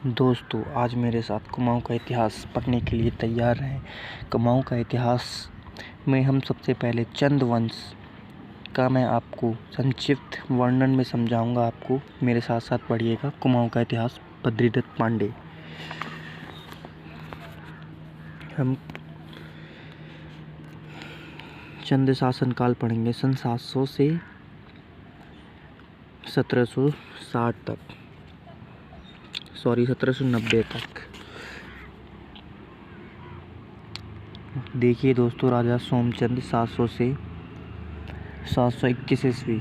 दोस्तों, आज मेरे साथ कुमाऊँ का इतिहास पढ़ने के लिए तैयार हैं। कुमाऊँ का इतिहास में हम सबसे पहले चंद वंश का मैं आपको संक्षिप्त वर्णन में समझाऊंगा। आपको मेरे साथ साथ पढ़िएगा। कुमाऊँ का इतिहास, बद्रीदत्त पांडे। हम चंद शासनकाल पढ़ेंगे, सन 700 से 1760 तक, 1790 तक। देखिए दोस्तों, राजा सोमचंद 700 से 721 ईस्वी।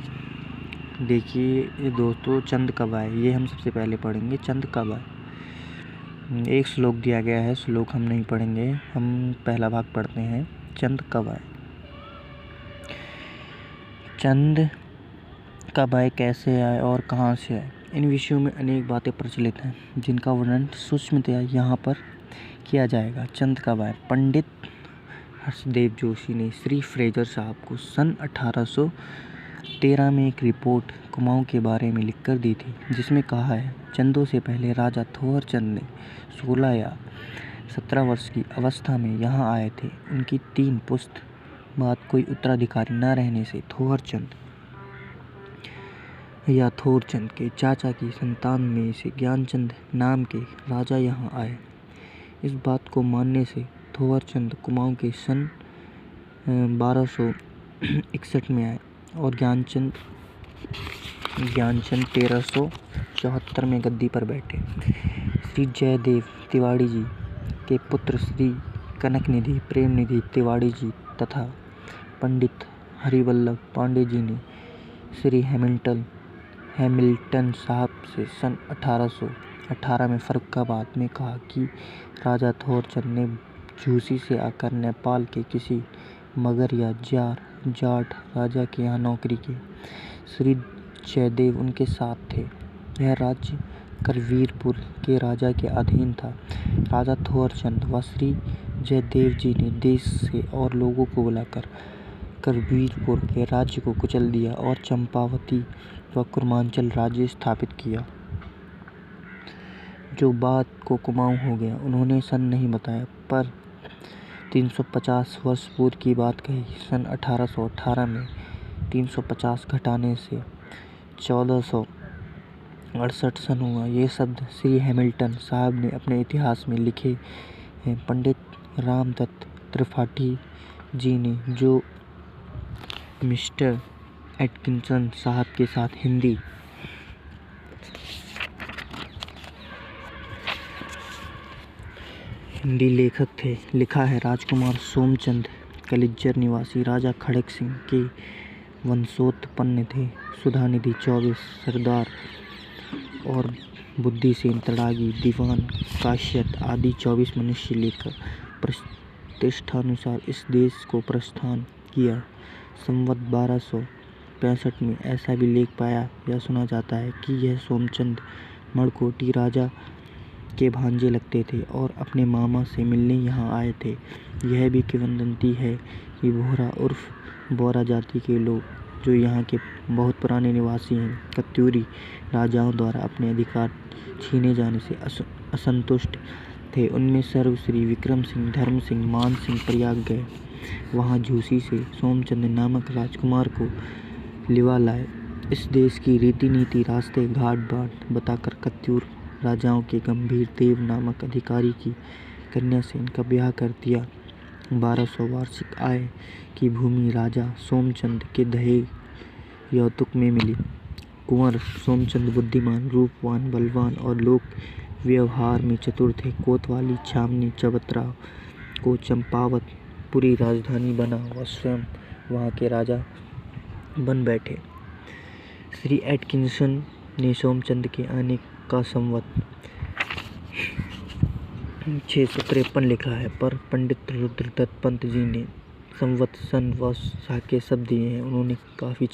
देखिए दोस्तों, चंद कब आए ये हम सबसे पहले पढ़ेंगे। चंद कब आए, एक श्लोक दिया गया है, श्लोक हम नहीं पढ़ेंगे, हम पहला भाग पढ़ते हैं। चंद कब आए। चंद कब आए, कैसे आए और कहाँ से आए, इन विषयों में अनेक बातें प्रचलित हैं जिनका वर्णन सूक्ष्मतया यहाँ पर किया जाएगा। चंद कब आए। पंडित हर्षदेव जोशी ने श्री फ्रेजर साहब को सन 1813 में एक रिपोर्ट कुमाऊँ के बारे में लिखकर दी थी, जिसमें कहा है, चंदों से पहले राजा थोहर चंद ने 16 या 17 वर्ष की अवस्था में यहाँ आए थे। उनकी 3 पुश्त बाद कोई उत्तराधिकारी न रहने से थोहर चंद या थोरचंद के चाचा की संतान में से ज्ञानचंद नाम के राजा यहाँ आए। इस बात को मानने से थोरचंद कुमाऊँ के सन 1261 में आए और ज्ञानचंद 1374 में गद्दी पर बैठे। श्री जयदेव तिवाड़ी जी के पुत्र श्री कनकनिधि प्रेमनिधि तिवाड़ी जी तथा पंडित हरिवल्लभ पांडे जी ने श्री हैमिल्टन साहब से सन 1818 में फर्रुखाबाद में कहा कि राजा थोरचंद ने झूसी से आकर नेपाल के किसी मगर या जाट राजा के यहाँ नौकरी की। श्री जयदेव उनके साथ थे। यह राज्य करवीरपुर के राजा के अधीन था। राजा थोरचंद व श्री जयदेव जी ने देश से और लोगों को बुलाकर करवीरपुर के राज्य को कुचल दिया और चंपावती व कुर्मांचल राज्य स्थापित किया, जो बाद को कुमाऊँ हो गया। उन्होंने सन नहीं बताया, पर 350 वर्ष पूर्व की बात कही। सन 1818 में 350 घटाने से 1468 सन हुआ। ये शब्द श्री हैमिल्टन साहब ने अपने इतिहास में लिखे हैं। पंडित रामदत्त त्रिपाठी जी ने, जो मिस्टर एटकिंसन साहब के साथ हिंदी लेखक थे, लिखा है, राजकुमार सोमचंद कलिज्जर निवासी राजा खड़क सिंह के वंशोत्पन्न थे। सुधानिधि 24 सरदार और बुद्धिसेन तड़ागी दीवान काश्यप आदि 24 मनुष्य लेकर प्रतिष्ठानुसार इस देश को प्रस्थान किया। संवत 1265 में ऐसा भी लेख पाया या सुना जाता है कि यह सोमचंद मड़कोटी राजा के भांजे लगते थे और अपने मामा से मिलने यहाँ आए थे। यह भी किंवदंती है कि बोहरा उर्फ बोरा जाति के लोग, जो यहाँ के बहुत पुराने निवासी हैं, कत्यूरी राजाओं द्वारा अपने अधिकार छीने जाने से असंतुष्ट थे। उनमें सर्वश्री विक्रम सिंह, धर्म सिंह, मान सिंह प्रयाग गए। वहाँ झूसी से सोमचंद नामक राजकुमार को लिवा लाए। इस देश की रीति नीति, रास्ते, घाट बाट बताकर कत्यूर राजाओं के गंभीर देव नामक अधिकारी की कन्या से इनका ब्याह कर दिया। 1200 वार्षिक आय की भूमि राजा सोमचंद के दहेज यौतुक में मिली। कुंवर सोमचंद बुद्धिमान, रूपवान, बलवान और लोक व्यवहार में चतुर थे। कोतवाली, छावनी, चबतरा को चंपावत पूरी राजधानी बना व स्वयं वहाँ के राजा बन बैठे। श्री एटकिंसन ने सोमचंद के आने का संवत 653 लिखा है, पर पंडित रुद्रदत्त पंत जी ने संवत सन व साके शब्द दिए हैं। उन्होंने काफ़ी